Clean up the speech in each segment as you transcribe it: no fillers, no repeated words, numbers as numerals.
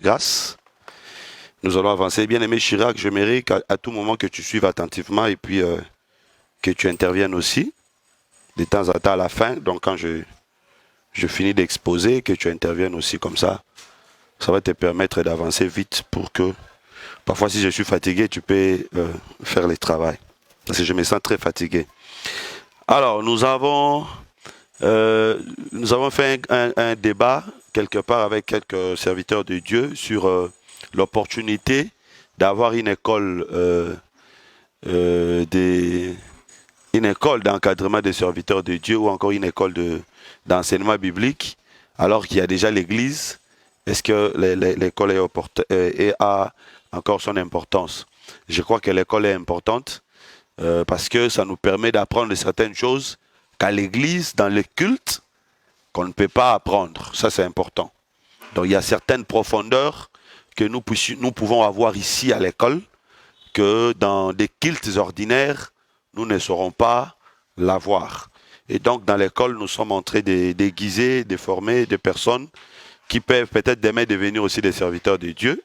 grâce. Nous allons avancer. Bien-aimé Chirac, j'aimerais qu'à tout moment que tu suives attentivement et puis que tu interviennes aussi, de temps à temps à la fin. Donc quand je finis d'exposer, que tu interviennes aussi comme ça. Ça va te permettre d'avancer vite pour que, parfois si je suis fatigué, tu peux faire le travail. Parce que je me sens très fatigué. Alors, nous avons fait un débat quelque part avec quelques serviteurs de Dieu sur l'opportunité d'avoir une école une école d'encadrement des serviteurs de Dieu ou encore une école d'enseignement biblique alors qu'il y a déjà l'église. Est-ce que l'école a encore son importance? Je crois que l'école est importante parce que ça nous permet d'apprendre certaines choses qu'à l'église, dans le culte, qu'on ne peut pas apprendre. Ça, c'est important. Donc, il y a certaines profondeurs que nous pouvons avoir ici à l'école que dans des cultes ordinaires, nous ne saurons pas l'avoir. Et donc, dans l'école, nous sommes en train de déguiser, de former des personnes qui peuvent peut-être demain devenir aussi des serviteurs de Dieu,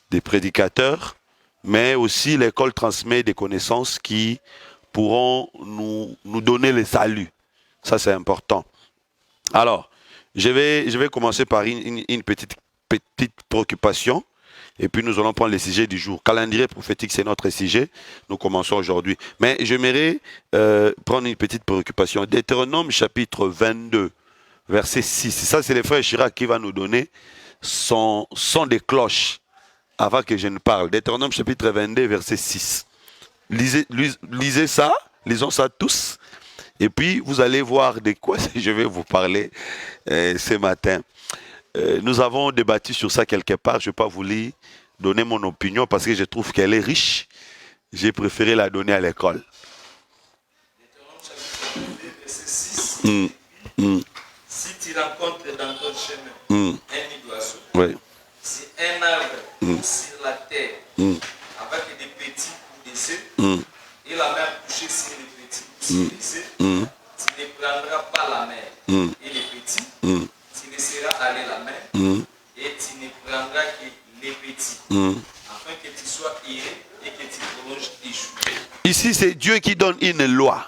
des prédicateurs, mais aussi l'école transmet des connaissances qui pourront nous donner le salut. Ça, c'est important. Alors, je vais commencer par une petite préoccupation et puis nous allons prendre le sujet du jour. Calendrier prophétique, c'est notre sujet. Nous commençons aujourd'hui. Mais j'aimerais prendre une petite préoccupation. Deutéronome chapitre 22, verset 6. Ça, c'est le frère Chirac qui va nous donner son des cloches avant que je ne parle. Deutéronome chapitre 22, verset 6. Lisez ça, lisons ça tous. Et puis, vous allez voir de quoi je vais vous parler ce matin. Nous avons débattu sur ça quelque part. Je ne vais pas vous donner mon opinion parce que je trouve qu'elle est riche. J'ai préféré la donner à l'école. Si tu rencontres dans ton chemin un nid d'oiseau, oui. si un arbre sur la terre avec des petits ou des œufs, et la mer couchée sur les petits ou sur les œufs, tu ne prendras pas la mer et les petits, tu laisseras aller la mer et tu ne prendras que les petits, afin que tu sois iré et que tu prolonges tes jours. Ici, c'est Dieu qui donne une loi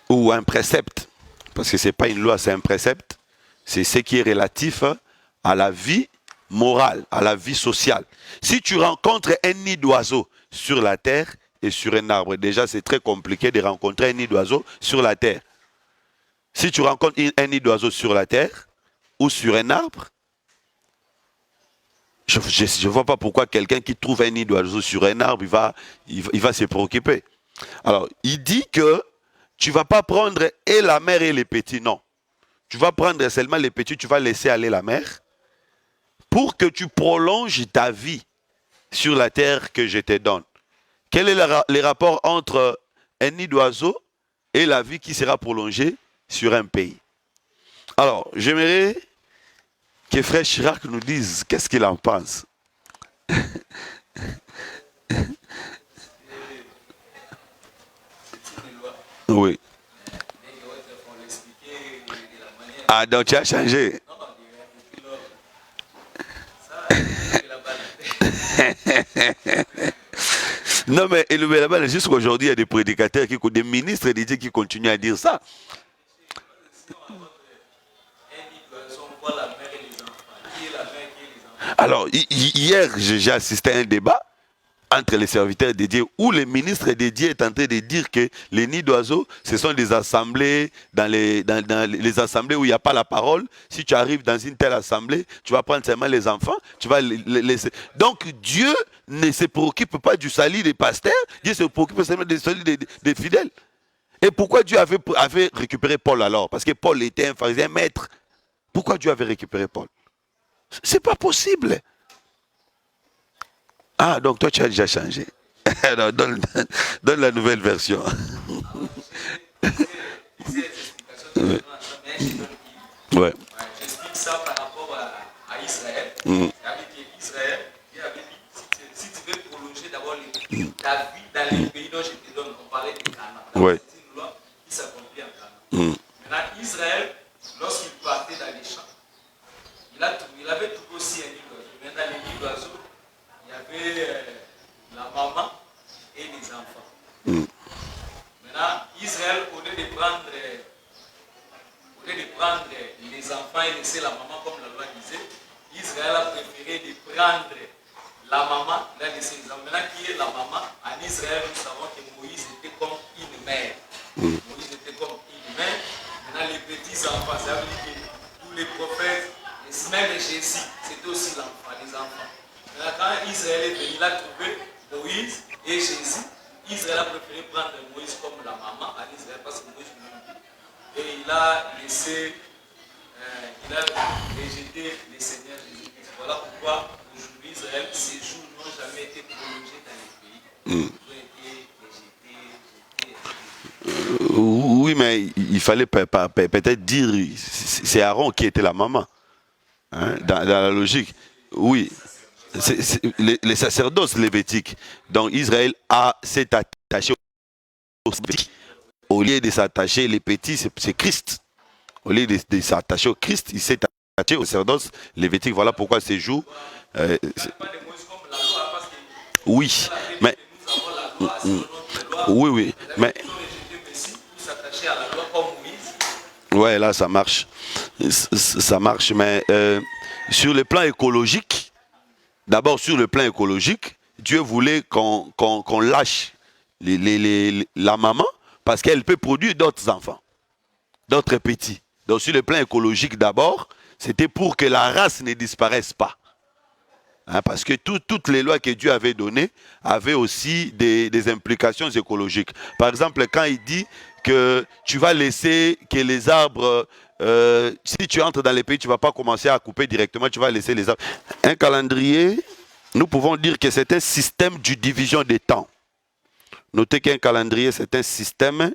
ou un précepte. Parce que ce n'est pas une loi, c'est un précepte. C'est ce qui est relatif à la vie morale, à la vie sociale. Si tu rencontres un nid d'oiseau sur la terre et sur un arbre, déjà c'est très compliqué de rencontrer un nid d'oiseau sur la terre. Si tu rencontres un nid d'oiseau sur la terre ou sur un arbre, je ne vois pas pourquoi quelqu'un qui trouve un nid d'oiseau sur un arbre, il va se préoccuper. Alors, il dit que tu ne vas pas prendre et la mère et les petits, non. Tu vas prendre seulement les petits, tu vas laisser aller la mère pour que tu prolonges ta vie sur la terre que je te donne. Quel est le rapport entre un nid d'oiseau et la vie qui sera prolongée sur un pays? Alors, j'aimerais que Frère Chirac nous dise qu'est-ce qu'il en pense. Oui. Ah, donc tu as changé. Non, mais là-bas, jusqu'aujourd'hui, il y a des prédicateurs, des ministres de Dieu qui continuent à dire ça. Alors, hier, j'ai assisté à un débat entre les serviteurs de Dieu où le ministre de Dieu est en train de dire que les nids d'oiseaux, ce sont des assemblées, dans les assemblées où il n'y a pas la parole. Si tu arrives dans une telle assemblée, tu vas prendre seulement les enfants, tu vas les laisser. Donc Dieu ne se préoccupe pas du salut des pasteurs, Dieu se préoccupe seulement du salut des fidèles. Et pourquoi Dieu avait récupéré Paul alors? Parce que Paul était un pharisien maître. Pourquoi Dieu avait récupéré Paul? C'est pas possible. Ah, donc toi tu as déjà changé. Alors, donne la nouvelle version. Ouais. J'explique ça par rapport à Israël. C'est-à-dire qu'Israël, Dieu avait dit, si tu veux prolonger d'abord ta vie dans les pays dont je te donne, on parlait de Canaan. Ouais. C'est une loi qui s'accomplit en Canaan. Maintenant, Israël, lorsqu'il partait dans les champs, il avait trouvé aussi un nid d'oiseau. prendre la maman, là, maintenant qui est la maman, en Israël, nous savons que Moïse était comme une mère. Moïse était comme une mère. Maintenant, les petits enfants, ça veut dire que tous les prophètes, même Jésus, c'était aussi l'enfant, les enfants. Maintenant, quand Israël est venu, il a trouvé Moïse et Jésus. Israël a préféré prendre Moïse comme la maman en Israël parce que Moïse lui et il a laissé, il a rejeté le Seigneur Jésus-Christ. Voilà pourquoi aujourd'hui Israël, ces jours n'ont jamais été prolongés dans les pays. Ils ont été rejetés. Oui, mais il fallait peut-être dire, c'est Aaron qui était la maman. Hein, dans la logique. Oui. Les sacerdoces lévitiques. Donc Israël s'est attaché aux petits. Au lieu de s'attacher, les petits, c'est Christ. Au lieu de s'attacher au Christ, il s'est attaché aux sacerdoces lévitiques. Voilà pourquoi ces jours. Oui, mais. Oui, mais. Ouais, là, ça marche. Ça marche, mais sur le plan écologique, d'abord sur le plan écologique, Dieu voulait qu'on lâche la maman parce qu'elle peut produire d'autres enfants, d'autres petits. Donc sur le plan écologique d'abord, c'était pour que la race ne disparaisse pas. Hein, parce que toutes les lois que Dieu avait données avaient aussi des implications écologiques. Par exemple, quand il dit que tu vas laisser que les arbres, si tu entres dans les pays, tu ne vas pas commencer à couper directement, tu vas laisser les arbres. Un calendrier, nous pouvons dire que c'est un système de division des temps. Notez qu'un calendrier, c'est un système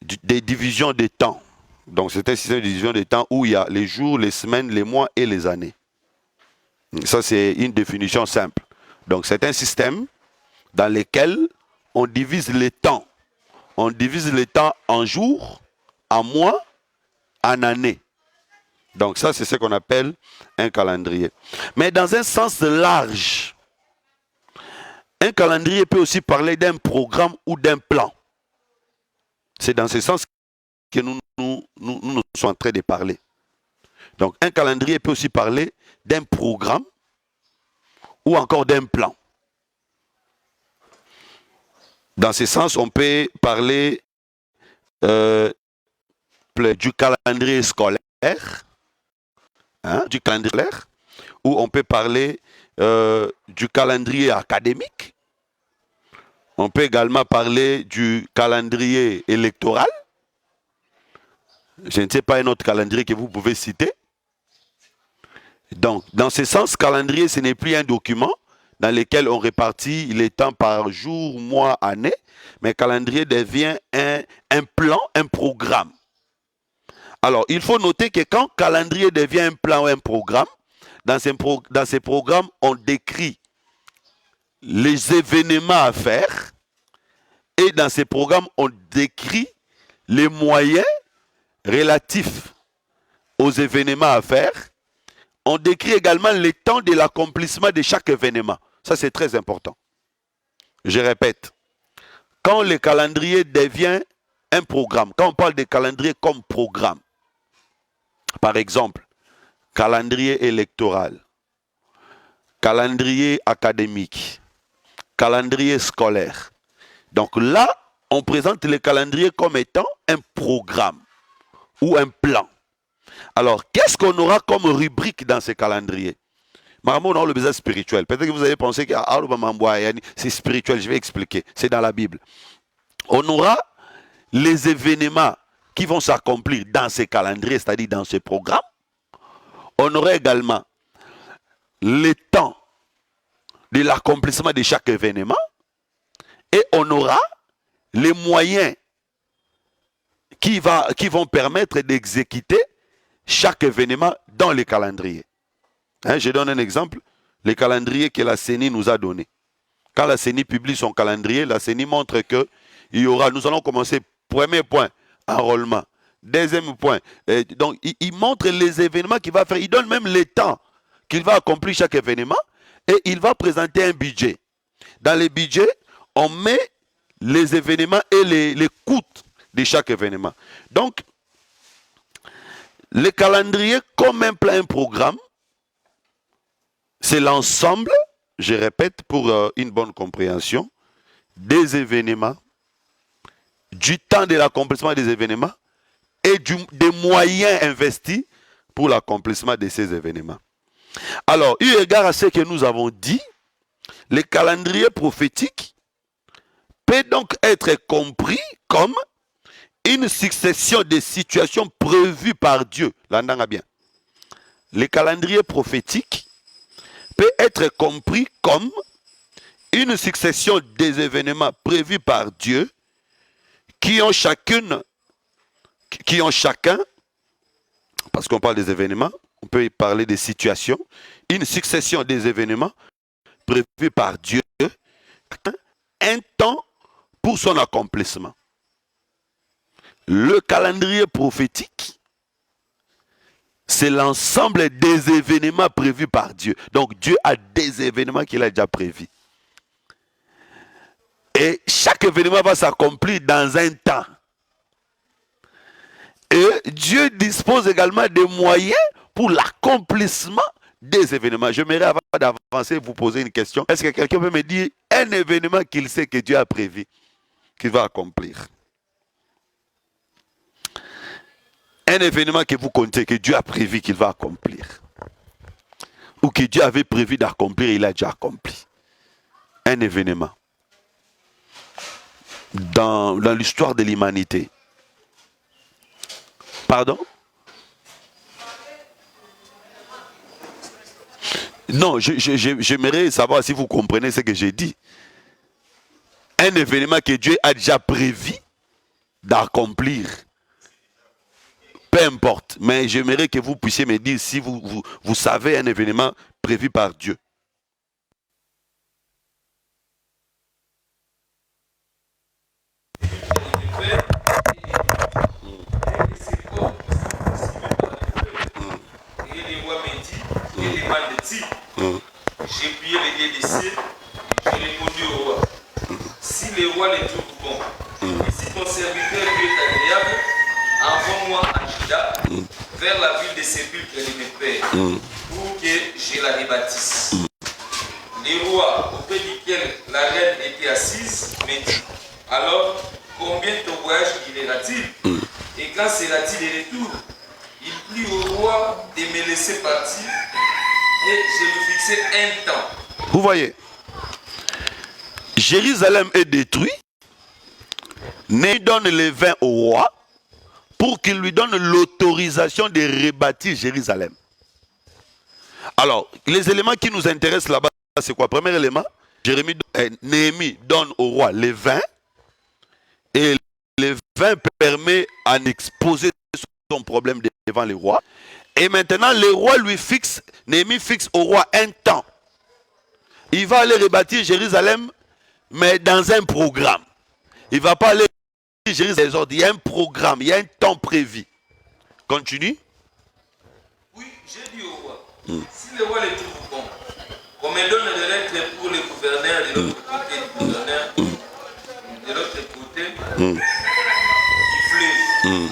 de division des temps. Donc c'est un système de division des temps où il y a les jours, les semaines, les mois et les années. Ça, c'est une définition simple. Donc c'est un système dans lequel on divise les temps. On divise les temps en jours, en mois, en années. Donc ça, c'est ce qu'on appelle un calendrier. Mais dans un sens large, un calendrier peut aussi parler d'un programme ou d'un plan. C'est dans ce sens que nous sommes en train de parler. Donc un calendrier peut aussi parler d'un programme ou encore d'un plan. Dans ce sens, on peut parler du calendrier scolaire, du calendrier scolaire, ou on peut parler du calendrier académique. On peut également parler du calendrier électoral. Je ne sais pas un autre calendrier que vous pouvez citer. Donc, dans ce sens, calendrier, ce n'est plus un document dans lequel on répartit les temps par jour, mois, année, mais calendrier devient un plan, un programme. Alors, il faut noter que quand calendrier devient un plan ou un programme, dans ces programmes, on décrit les événements à faire et dans ces programmes, on décrit les moyens relatifs aux événements à faire. On décrit également les temps de l'accomplissement de chaque événement. Ça, c'est très important. Je répète, quand le calendrier devient un programme, quand on parle de calendrier comme programme, par exemple, calendrier électoral, calendrier académique, calendrier scolaire. Donc là, on présente le calendrier comme étant un programme ou un plan. Alors, qu'est-ce qu'on aura comme rubrique dans ce calendrier? Maman, on a le besoin spirituel. Peut-être que vous allez penser que c'est spirituel. Je vais expliquer. C'est dans la Bible. On aura les événements qui vont s'accomplir dans ce calendrier, c'est-à-dire dans ce programme. On aura également le temps de l'accomplissement de chaque événement. Et on aura les moyens qui vont permettre d'exécuter chaque événement dans le calendrier. Je donne un exemple, le calendrier que la CENI nous a donné. Quand la CENI publie son calendrier, la CENI montre que nous allons commencer, premier point, enrôlement. Deuxième point, donc il montre les événements qu'il va faire, il donne même le temps qu'il va accomplir chaque événement et il va présenter un budget. Dans le budget, on met les événements et les coûts de chaque événement. Donc, le calendrier comme un plan, un programme, c'est l'ensemble, je répète pour une bonne compréhension, des événements, du temps de l'accomplissement des événements et des moyens investis pour l'accomplissement de ces événements. Alors, eu égard à ce que nous avons dit, le calendrier prophétique peut donc être compris comme une succession de situations prévues par Dieu. L'entendez bien. Le calendrier prophétique peut être compris comme une succession des événements prévus par Dieu qui ont chacun, parce qu'on parle des événements, on peut y parler des situations, une succession des événements prévus par Dieu, un temps pour son accomplissement. Le calendrier prophétique, c'est l'ensemble des événements prévus par Dieu. Donc Dieu a des événements qu'il a déjà prévus. Et chaque événement va s'accomplir dans un temps. Et Dieu dispose également des moyens pour l'accomplissement des événements. J'aimerais, avant d'avancer, vous poser une question. Est-ce que quelqu'un peut me dire un événement qu'il sait que Dieu a prévu, qu'il va accomplir? Un événement que vous comptez, que Dieu a prévu qu'il va accomplir. Ou que Dieu avait prévu d'accomplir, il a déjà accompli. Un événement. Dans l'histoire de l'humanité. Pardon? Non, j'aimerais savoir si vous comprenez ce que j'ai dit. Un événement que Dieu a déjà prévu d'accomplir. Peu importe, mais j'aimerais que vous puissiez me dire si vous savez un événement prévu par Dieu. J'ai prié les dieux des cieux et j'ai répondu au roi. Si le roi les trouve bons, et si ton serviteur lui est agréable, envoie-moi à Juda vers la ville des sépulcres de mes pères pour que je la rebâtisse. Le roi auprès duquel la reine était assise me dit, alors combien ton voyage durera-t-il et quand sera-t-il de retour? Il plut au roi de me laisser partir. Et je lui fixais un temps. Vous voyez, Jérusalem est détruit. Né donne le vin au roi pour qu'il lui donne l'autorisation de rebâtir Jérusalem. Alors, les éléments qui nous intéressent là-bas, c'est quoi? Premier élément, Néhémie donne au roi le vin. Et le vin permet à exposer son problème devant le roi. Et maintenant, le roi lui fixe, Néhémie fixe au roi un temps. Il va aller rebâtir Jérusalem, mais dans un programme. Il ne va pas aller rebâtir Jérusalem. Il y a un programme, il y a un temps prévu. Continue. Oui, j'ai dit au roi, si le roi les trouve bon, qu'on me donne des lettres pour le gouverneur de l'autre côté, du gouverneur de l'autre côté,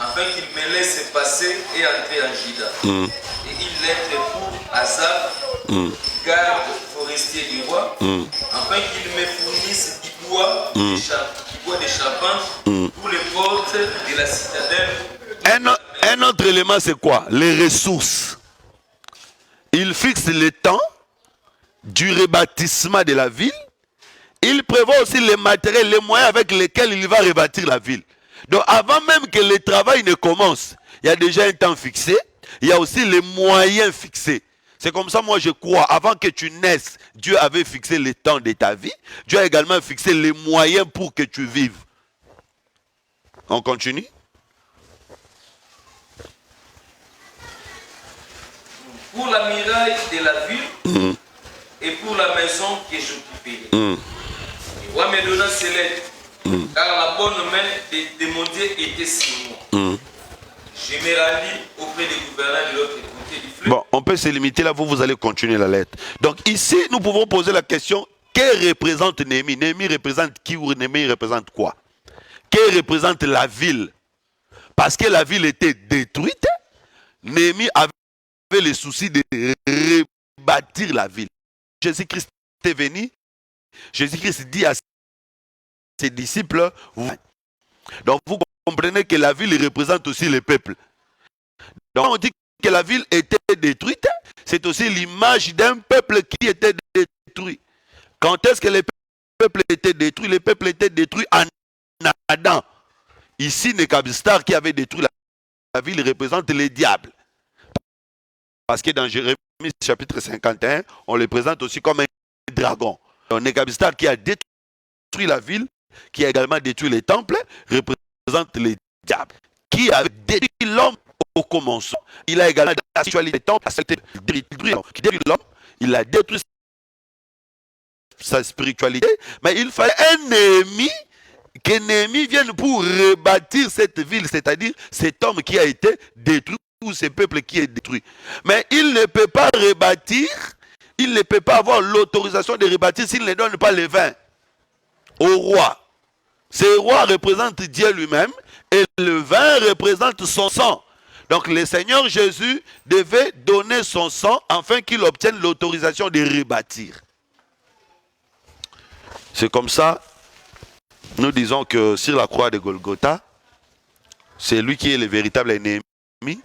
afin qu'il me laisse passer et entrer en Juda. Et il lettre pour Asaph, garde forestier du roi, afin qu'il me fournisse du bois, de charpente pour les portes de la citadelle. Un autre élément, c'est quoi? Les ressources. Il fixe le temps du rebâtissement de la ville. Il prévoit aussi les matériels, les moyens avec lesquels il va rebâtir la ville. Donc avant même que le travail ne commence, il y a déjà un temps fixé, il y a aussi les moyens fixés. C'est comme ça, moi je crois, avant que tu naisses, Dieu avait fixé le temps de ta vie. Dieu a également fixé les moyens pour que tu vives. On continue? Pour la muraille de la ville et pour la maison que j'occupais. Le roi me donna ces lettres. Car la bonne main de mon Dieu était sur moi. Je me rendis auprès des gouverneurs de l'autre côté du fleuve. Bon, on peut se limiter là, vous allez continuer la lettre. Donc ici, nous pouvons poser la question, que représente Néhémie? Néhémie représente qui ou Néhémie représente quoi? Que représente la ville? Parce que la ville était détruite, Néhémie avait le souci de rebâtir la ville. Jésus-Christ est venu, Jésus-Christ dit à ses disciples, donc vous comprenez que la ville représente aussi le peuple. Donc on dit que la ville était détruite, c'est aussi l'image d'un peuple qui était détruit. Quand est-ce que le peuple était détruit? Le peuple était détruit en Adam. Ici, Nebukadnezar qui avait détruit la ville représente les diables. Parce que dans Jérémie chapitre 51, on le présente aussi comme un dragon. Donc Nebukadnezar qui a détruit la ville, qui a également détruit les temples, représente les diables. Qui a détruit l'homme au commencement. Il a également détruit les temples, qui détruit l'homme, il a détruit sa spiritualité, mais il fallait un ennemi, que Néhémie vienne pour rebâtir cette ville, c'est-à-dire cet homme qui a été détruit, ou ce peuple qui est détruit. Mais il ne peut pas rebâtir, il ne peut pas avoir l'autorisation de rebâtir s'il ne donne pas le vin au roi. Ce roi représente Dieu lui-même et le vin représente son sang. Donc le Seigneur Jésus devait donner son sang afin qu'il obtienne l'autorisation de rebâtir. C'est comme ça, nous disons que sur la croix de Golgotha, c'est lui qui est le véritable ennemi,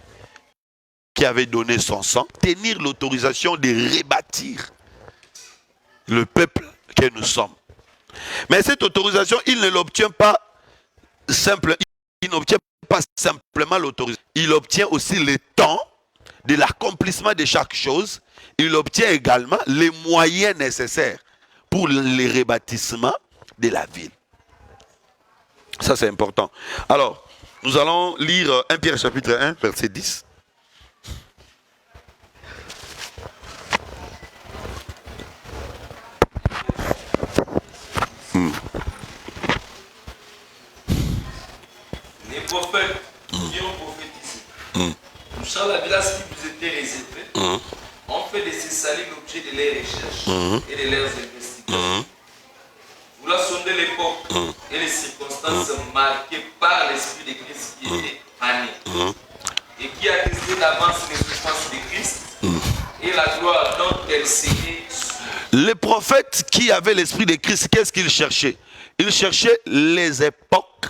qui avait donné son sang, tenir l'autorisation de rebâtir le peuple que nous sommes. Mais cette autorisation, il ne l'obtient pas simplement, il n'obtient pas simplement l'autorisation, il obtient aussi le temps de l'accomplissement de chaque chose, il obtient également les moyens nécessaires pour le rebâtissement de la ville. Ça c'est important. Alors, nous allons lire 1 Pierre chapitre 1, verset 10. Les prophètes qui ont prophétisé, touchant la grâce qui vous était réservée, ont fait de ces salis l'objet de leurs recherches et de leurs investigations. Vous sonder l'époque et les circonstances marquées par l'Esprit de Christ qui était en eux et qui a testé d'avance les souffrances de Christ et la gloire dont elle saignait. Les prophètes qui avaient l'Esprit de Christ, qu'est-ce qu'ils cherchaient? Ils cherchaient les époques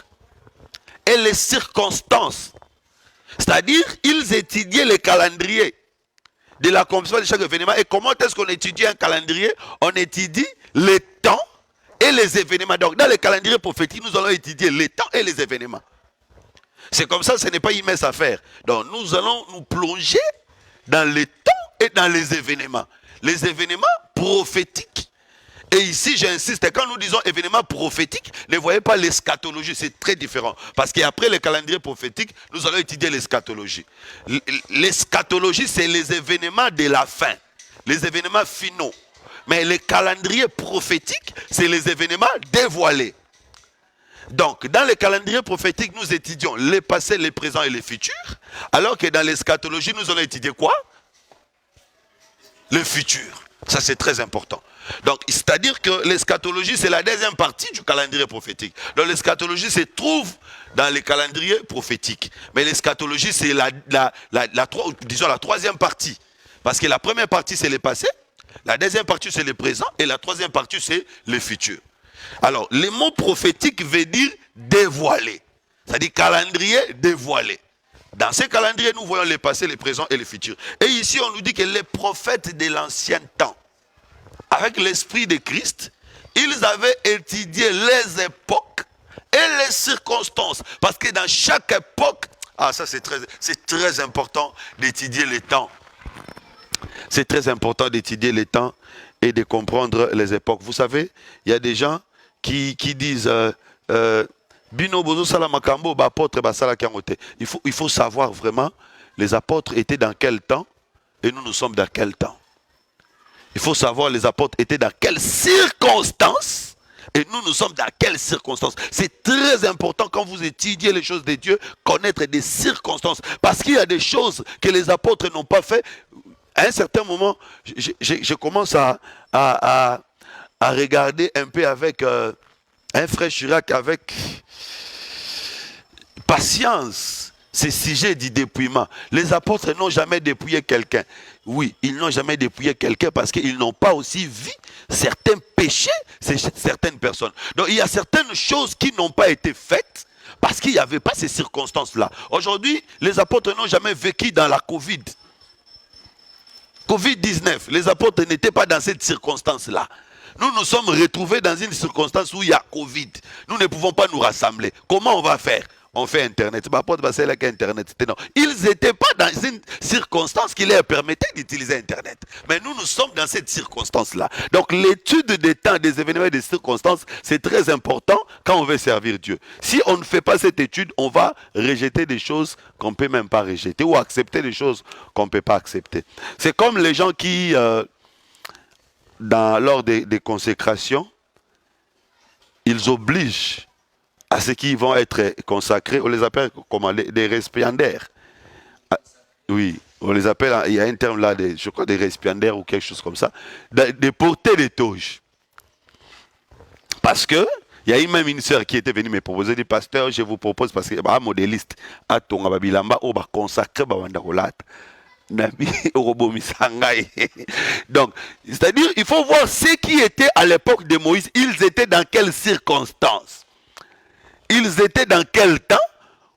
et les circonstances. C'est-à-dire, ils étudiaient les calendriers de l'accomplissement de chaque événement. Et comment est-ce qu'on étudie un calendrier? On étudie les temps et les événements. Donc, dans le calendrier prophétique, nous allons étudier les temps et les événements. C'est comme ça, ce n'est pas une mince affaire. Donc, nous allons nous plonger dans les temps et dans les événements. Les événements prophétiques. Et ici, j'insiste, quand nous disons événements prophétiques, ne voyez pas l'eschatologie, c'est très différent. Parce qu'après le calendrier prophétique, nous allons étudier l'eschatologie. L'eschatologie, c'est les événements de la fin, les événements finaux. Mais le calendrier prophétique, c'est les événements dévoilés. Donc, dans le calendrier prophétique, nous étudions les passés, les présents et les futurs. Alors que dans l'eschatologie, nous allons étudier quoi? Le futur. Ça, c'est très important. Donc, c'est-à-dire que l'eschatologie, c'est la deuxième partie du calendrier prophétique. Donc, l'eschatologie se trouve dans le calendrier prophétique. Mais l'eschatologie, c'est disons la troisième partie. Parce que la première partie, c'est le passé. La deuxième partie, c'est le présent. Et la troisième partie, c'est le futur. Alors, le mot prophétique veut dire dévoiler. C'est-à-dire calendrier dévoilé. Dans ce calendrier, nous voyons le passé, le présent et le futur. Et ici, on nous dit que les prophètes de l'ancien temps, avec l'Esprit de Christ, ils avaient étudié les époques et les circonstances. Parce que dans chaque époque, ça c'est très important d'étudier les temps. C'est très important d'étudier les temps et de comprendre les époques. Vous savez, il y a des gens qui disent Bino bozo sala makambo ba apôtre ba sala kangote. Il faut savoir vraiment les apôtres étaient dans quel temps et nous sommes dans quel temps. Il faut savoir les apôtres étaient dans quelles circonstances et nous sommes dans quelles circonstances. C'est très important quand vous étudiez les choses de Dieu, connaître des circonstances. Parce qu'il y a des choses que les apôtres n'ont pas fait. À un certain moment, je commence à regarder un peu avec un frère Chirac, avec patience, ces sujets du dépouillement. Les apôtres n'ont jamais dépouillé quelqu'un. Oui, ils n'ont jamais dépouillé quelqu'un parce qu'ils n'ont pas aussi vu certains péchés chez certaines personnes. Donc il y a certaines choses qui n'ont pas été faites parce qu'il n'y avait pas ces circonstances-là. Aujourd'hui, les apôtres n'ont jamais vécu dans la Covid. Covid-19, les apôtres n'étaient pas dans cette circonstance-là. Nous nous sommes retrouvés dans une circonstance où il y a Covid. Nous ne pouvons pas nous rassembler. Comment on va faire? On fait Internet. Ils n'étaient pas dans une circonstance qui leur permettait d'utiliser Internet. Mais nous sommes dans cette circonstance-là. Donc l'étude des temps, des événements et des circonstances, c'est très important quand on veut servir Dieu. Si on ne fait pas cette étude, on va rejeter des choses qu'on ne peut même pas rejeter ou accepter des choses qu'on ne peut pas accepter. C'est comme les gens qui, lors des consécrations, ils obligent à ceux qui vont être consacrés, on les appelle comment, des récipiendaires. Ah, oui, on les appelle, il y a un terme là, je crois des récipiendaires ou quelque chose comme ça, de porter des toges. Parce que, il y a eu même une sœur qui était venue me proposer, dit pasteur, je vous propose, parce que un modéliste, à Tonga Babilamba, on va consacrer Babandarolat. Donc, c'est-à-dire, il faut voir ceux qui étaient à l'époque de Moïse, ils étaient dans quelles circonstances? Ils étaient dans quel temps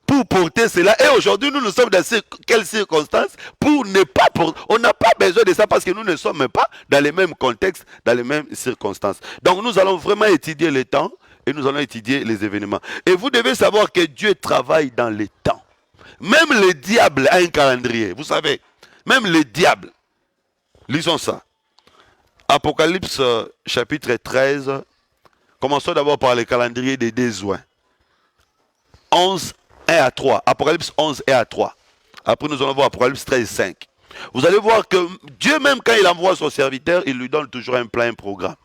pour porter cela? Et aujourd'hui, nous sommes dans quelles circonstances pour ne pas porter? On n'a pas besoin de ça parce que nous ne sommes pas dans les mêmes contextes, dans les mêmes circonstances. Donc, nous allons vraiment étudier les temps et nous allons étudier les événements. Et vous devez savoir que Dieu travaille dans les temps. Même le diable a un calendrier, vous savez. Même le diable. Lisons ça. Apocalypse chapitre 13. Commençons d'abord par le calendrier des désoins. 11, 1 à 3. Apocalypse 11, 1 à 3. Après, nous allons voir Apocalypse 13, 5. Vous allez voir que Dieu, même quand il envoie son serviteur, il lui donne toujours un plan, un programme.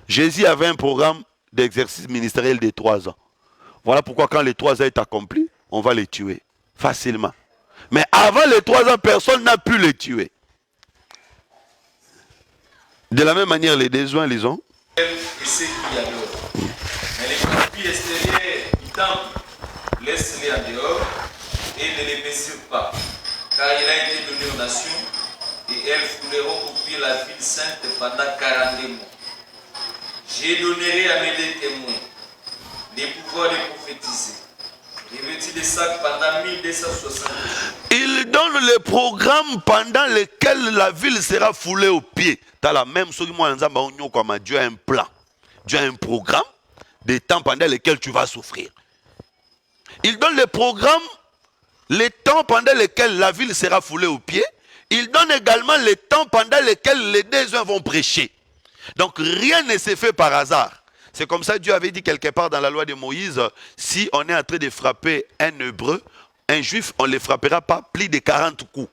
Jésus avait un programme d'exercice ministériel de 3 ans. Voilà pourquoi quand les 3 ans est accompli, on va les tuer facilement. Mais avant les 3 ans, personne n'a pu les tuer. De la même manière, les désoins, lisons. Et ceux qui adorent. Mais les parties extérieures du temple, laisse-les en dehors et ne les mesure pas, car il a été donné aux nations et elles fouleront au pied la ville sainte pendant 40 mois. Je donnerai à mes deux témoins les pouvoirs de prophétiser, revêtis de sacs pendant 1260 jours. Il donne le programme pendant lequel la ville sera foulée au pied. T'as la même chose que Dieu a un plan. Dieu a un programme des temps pendant lesquels tu vas souffrir. Il donne le programme, les temps pendant lesquels la ville sera foulée au pied. Il donne également les temps pendant lesquels les désoins vont prêcher. Donc rien ne s'est fait par hasard. C'est comme ça que Dieu avait dit quelque part dans la loi de Moïse, si on est en train de frapper un hébreu, un juif, on ne le frappera pas plus de 40 coups.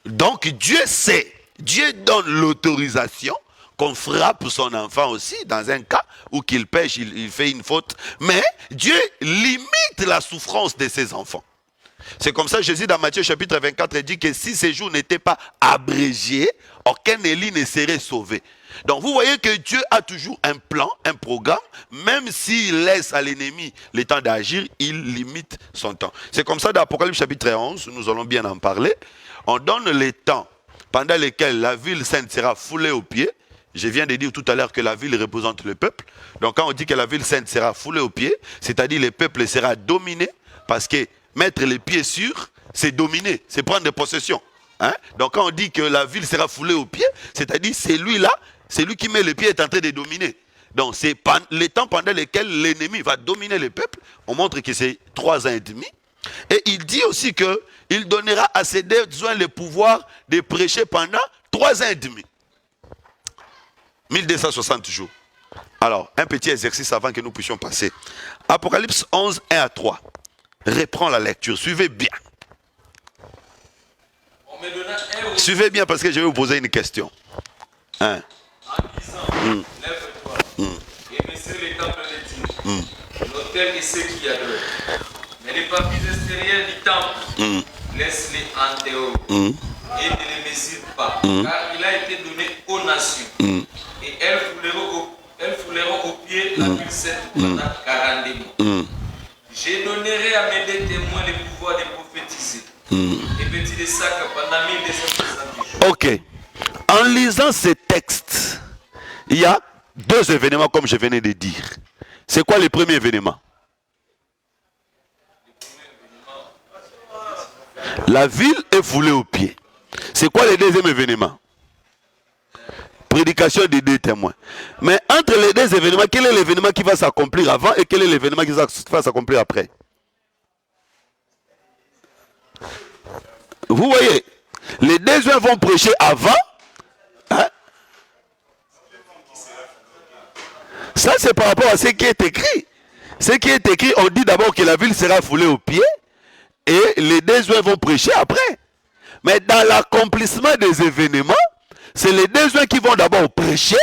Donc Dieu sait, Dieu donne l'autorisation qu'on frappe son enfant aussi, dans un cas où qu'il pêche, il fait une faute. Mais Dieu limite la souffrance de ses enfants. C'est comme ça que Jésus dans Matthieu chapitre 24 dit que si ces jours n'étaient pas abrégés, aucun élu ne serait sauvé. Donc vous voyez que Dieu a toujours un plan, un programme, même s'il laisse à l'ennemi le temps d'agir, il limite son temps. C'est comme ça dans Apocalypse chapitre 11, nous allons bien en parler. On donne les temps pendant lesquels la ville sainte sera foulée aux pieds. Je viens de dire tout à l'heure que la ville représente le peuple. Donc quand on dit que la ville sainte sera foulée aux pieds, c'est-à-dire le peuple sera dominé, parce que mettre les pieds sur, c'est dominer, c'est prendre possession. Hein? Donc quand on dit que la ville sera foulée aux pieds, c'est-à-dire c'est lui-là, c'est lui qui met les pieds est en train de dominer. Donc c'est les temps pendant lesquels l'ennemi va dominer le peuple. On montre que c'est 3 ans et demi. Et il dit aussi qu'il donnera à ses désoins le pouvoir de prêcher pendant 3 ans et demi. 1260 jours. Alors, un petit exercice avant que nous puissions passer. Apocalypse 11, 1 à 3. Reprends la lecture. Suivez bien. Suivez bien parce que je vais vous poser une question. Hein? En disant, lève-toi et messieurs les temples de Dieu, l'autel et ceux qui adorent. Mais les parties extérieures du temple, laisse-les en dehors et ne les mesure pas, car il a été donné aux nations. Et elles fouleront au pied la ville sainte pendant 40 mois. Je donnerai à mes deux témoins le pouvoir de prophétiser. Et petit de sac pendant 1260 jours. Ok. En lisant ces textes, il y a deux événements comme je venais de dire. C'est quoi le premier événement? La ville est foulée aux pieds. C'est quoi le deuxième événement? Prédication des deux témoins. Mais entre les deux événements, quel est l'événement qui va s'accomplir avant et quel est l'événement qui va s'accomplir après? Vous voyez, les deux vont prêcher avant. Hein? Ça, c'est par rapport à ce qui est écrit. Ce qui est écrit, on dit d'abord que la ville sera foulée aux pieds et les deux vont prêcher après. Mais dans l'accomplissement des événements, c'est les deux qui vont d'abord prêcher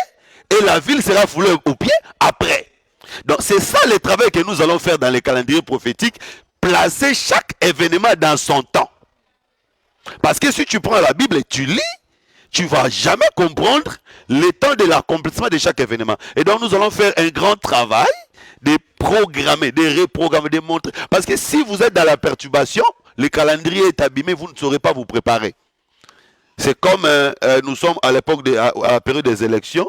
et la ville sera foulée aux pieds après. Donc c'est ça le travail que nous allons faire dans les calendriers prophétiques, placer chaque événement dans son temps. Parce que si tu prends la Bible et tu lis, tu ne vas jamais comprendre le temps de l'accomplissement de chaque événement. Et donc nous allons faire un grand travail de programmer, de reprogrammer, de montrer. Parce que si vous êtes dans la perturbation, le calendrier est abîmé, vous ne saurez pas vous préparer. C'est comme nous sommes à l'époque, à la période des élections,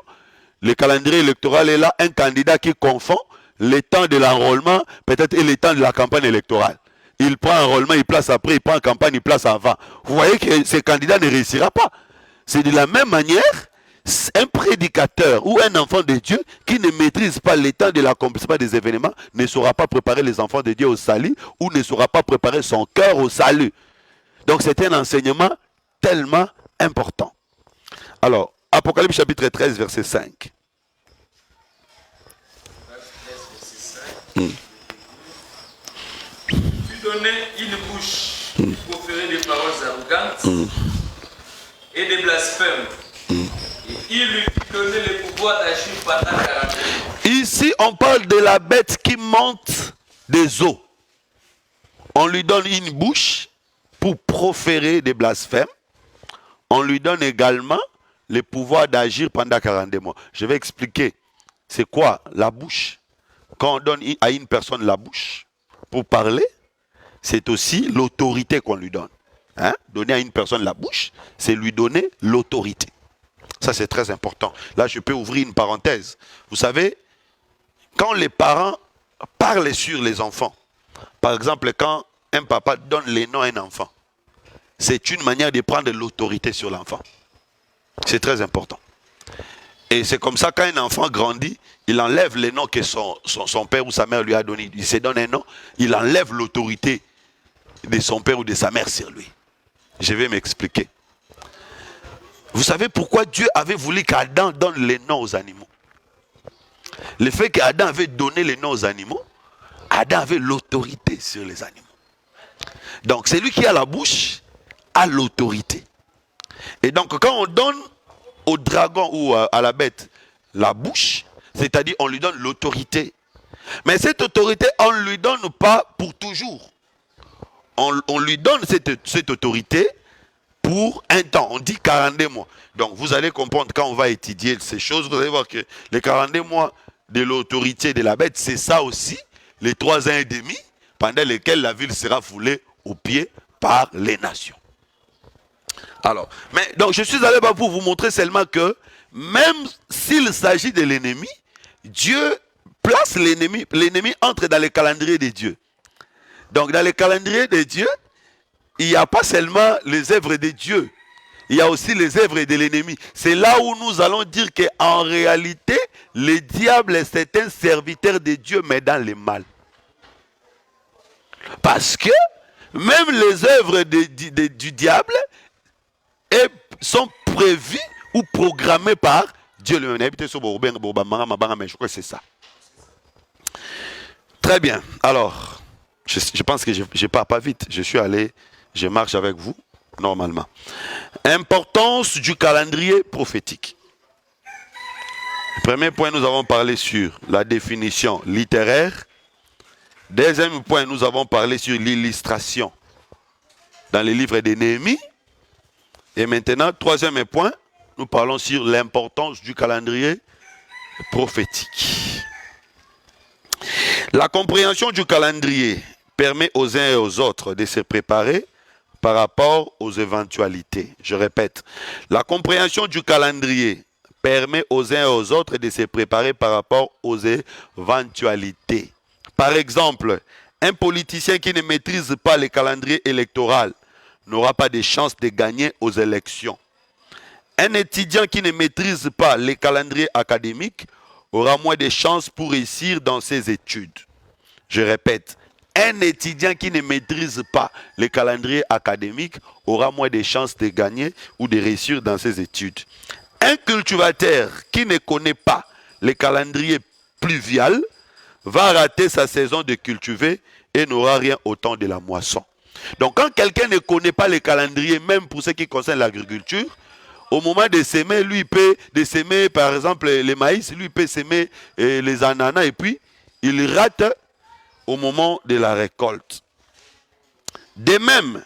le calendrier électoral est là, un candidat qui confond le temps de l'enrôlement, peut-être, et le temps de la campagne électorale. Il prend enrôlement, il place après, il prend campagne, il place avant. Vous voyez que ce candidat ne réussira pas. C'est de la même manière, un prédicateur ou un enfant de Dieu qui ne maîtrise pas le temps de l'accomplissement des événements ne saura pas préparer les enfants de Dieu au salut ou ne saura pas préparer son cœur au salut. Donc c'est un enseignement tellement important. Alors, Apocalypse chapitre 13, verset 5. Tu donnais une bouche pour proférer des paroles arrogantes et des blasphèmes. Et il lui donnait le pouvoir d'agir pendant 40 ans. Ici, on parle de la bête qui monte des eaux. On lui donne une bouche pour proférer des blasphèmes. On lui donne également le pouvoir d'agir pendant 42 mois. Je vais expliquer. C'est quoi la bouche? Quand on donne à une personne la bouche pour parler, c'est aussi l'autorité qu'on lui donne. Hein? Donner à une personne la bouche, c'est lui donner l'autorité. Ça, c'est très important. Là, je peux ouvrir une parenthèse. Vous savez, quand les parents parlent sur les enfants, par exemple, quand un papa donne les noms à un enfant, c'est une manière de prendre l'autorité sur l'enfant. C'est très important. Et c'est comme ça, quand un enfant grandit, il enlève les noms que son père ou sa mère lui a donné. Il se donne un nom, il enlève l'autorité de son père ou de sa mère sur lui. Je vais m'expliquer. Vous savez pourquoi Dieu avait voulu qu'Adam donne les noms aux animaux? Le fait qu'Adam avait donné les noms aux animaux, Adam avait l'autorité sur les animaux. Donc c'est lui qui a la bouche, a l'autorité. Et donc quand on donne au dragon ou à la bête la bouche, c'est-à-dire on lui donne l'autorité. Mais cette autorité, on ne lui donne pas pour toujours. On lui donne cette autorité pour un temps. On dit 42 mois. Donc vous allez comprendre quand on va étudier ces choses, vous allez voir que les 42 mois de l'autorité de la bête, c'est ça aussi, les 3 ans et demi, pendant lesquels la ville sera foulée aux pieds par les nations. Alors, mais donc je suis allé pour vous montrer seulement que même s'il s'agit de l'ennemi, Dieu place l'ennemi entre dans le calendrier de Dieu. Donc dans le calendrier de Dieu, il n'y a pas seulement les œuvres de Dieu, il y a aussi les œuvres de l'ennemi. C'est là où nous allons dire qu'en réalité, le diable c'est un serviteur de Dieu, mais dans le mal. Parce que même les œuvres du diable sont prévues ou programmées par Dieu lui-même. Je crois que c'est ça. Très bien. Alors, je pense que je pars pas vite. Je marche avec vous, normalement. Importance du calendrier prophétique. Premier point, nous avons parlé sur la définition littéraire. Deuxième point, nous avons parlé sur l'illustration dans les livres de Néhémie. Et maintenant, troisième point, nous parlons sur l'importance du calendrier prophétique. La compréhension du calendrier permet aux uns et aux autres de se préparer par rapport aux éventualités. Je répète, la compréhension du calendrier permet aux uns et aux autres de se préparer par rapport aux éventualités. Par exemple, un politicien qui ne maîtrise pas le calendrier électoral n'aura pas de chance de gagner aux élections. Un étudiant qui ne maîtrise pas le calendrier académique aura moins de chances pour réussir dans ses études. Je répète, un étudiant qui ne maîtrise pas le calendrier académique aura moins de chances de gagner ou de réussir dans ses études. Un cultivateur qui ne connaît pas le calendrier pluvial va rater sa saison de cultiver et n'aura rien au temps de la moisson. Donc quand quelqu'un ne connaît pas le calendrier, même pour ce qui concerne l'agriculture, au moment de s'aimer, lui peut de s'aimer par exemple les maïs, lui peut s'aimer les ananas et puis il rate au moment de la récolte. De même,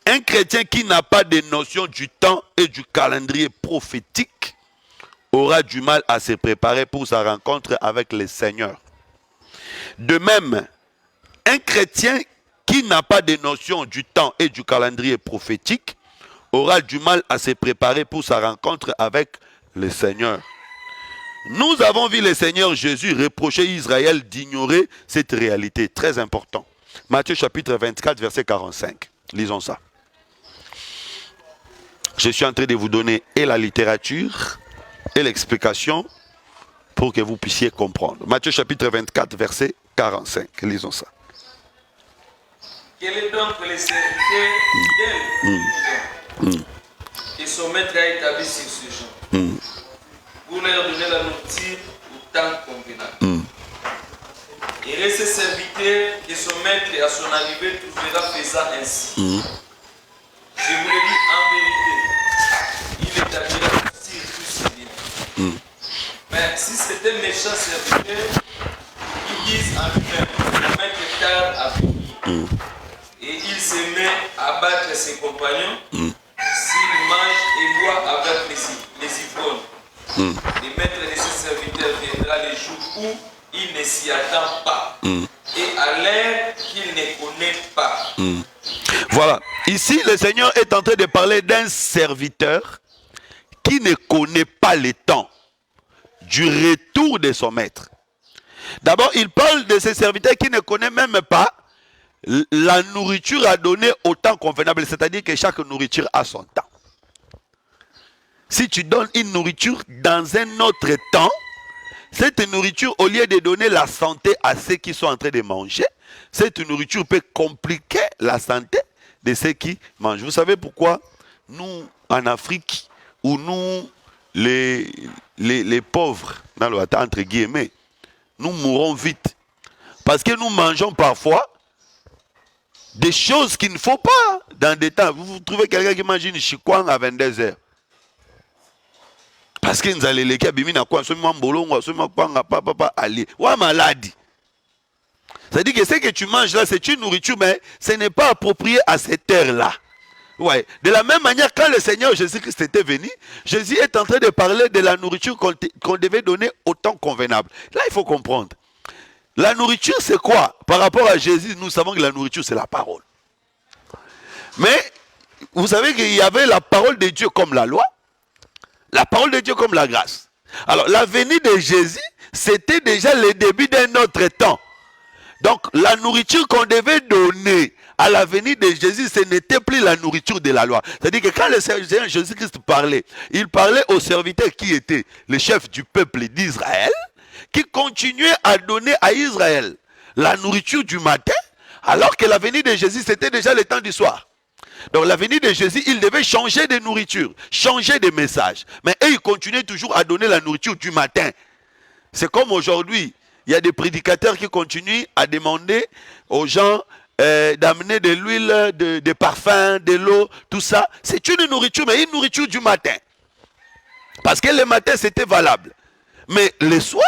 un chrétien qui n'a pas de notion du temps et du calendrier prophétique aura du mal à se préparer pour sa rencontre avec le Seigneur. De même, un chrétien qui n'a pas de notion du temps et du calendrier prophétique aura du mal à se préparer pour sa rencontre avec le Seigneur. Nous avons vu le Seigneur Jésus reprocher Israël d'ignorer cette réalité très importante. Matthieu chapitre 24, verset 45. Lisons ça. Je suis en train de vous donner et la littérature et l'explication pour que vous puissiez comprendre. Matthieu chapitre 24, verset 45. Lisons ça. Quel est donc le serviteur fidèle que son maître a établi sur ce genre pour leur donner la nourriture au temps convenable. Et ce serviteur que son maître à son arrivée trouvera faisant ainsi. Je vous le dis en vérité, il établira sur tout ce bien. Mais si c'est un méchant serviteur qui dise en lui-même, le maître tarde à venir, et il se met à battre ses compagnons, s'il mange et boit avec les ivrognes, le maître de ses serviteurs viendra le jour où il ne s'y attend pas, et à l'heure qu'il ne connaît pas. Voilà, ici le Seigneur est en train de parler d'un serviteur qui ne connaît pas le temps du retour de son maître. D'abord, il parle de ce serviteur qui ne connaît même pas la nourriture à donner au temps convenable, c'est-à-dire que chaque nourriture a son temps. Si tu donnes une nourriture dans un autre temps, cette nourriture, au lieu de donner la santé à ceux qui sont en train de manger, cette nourriture peut compliquer la santé de ceux qui mangent. Vous savez pourquoi nous, en Afrique, ou nous, les pauvres, entre guillemets, nous mourons vite. Parce que nous mangeons parfois des choses qu'il ne faut pas dans des temps. Vous trouvez quelqu'un qui mange une chikwang à 22 heures. Parce que nous allons les cas, bimina quoi, soit mbolongo, soit papa, aller. Ou maladie. C'est-à-dire que ce que tu manges là, c'est une nourriture, mais ce n'est pas approprié à cette heure-là. Ouais. De la même manière, quand le Seigneur Jésus-Christ était venu, Jésus est en train de parler de la nourriture qu'on devait donner au temps convenable. Là, il faut comprendre. La nourriture, c'est quoi? Par rapport à Jésus, nous savons que la nourriture, c'est la parole. Mais, vous savez qu'il y avait la parole de Dieu comme la loi, la parole de Dieu comme la grâce. Alors, la venue de Jésus, c'était déjà le début d'un autre temps. Donc, la nourriture qu'on devait donner à la venue de Jésus, ce n'était plus la nourriture de la loi. C'est-à-dire que quand le Seigneur Jésus-Christ parlait, il parlait aux serviteurs qui étaient les chefs du peuple d'Israël, qui continuaient à donner à Israël la nourriture du matin, alors que la venue de Jésus, c'était déjà le temps du soir. Donc la venue de Jésus, il devait changer de nourriture, changer de message. Mais eux, ils continuaient toujours à donner la nourriture du matin. C'est comme aujourd'hui, il y a des prédicateurs qui continuent à demander aux gens d'amener de l'huile, des parfums, de l'eau, tout ça. C'est une nourriture, mais une nourriture du matin. Parce que le matin, c'était valable. Mais le soir,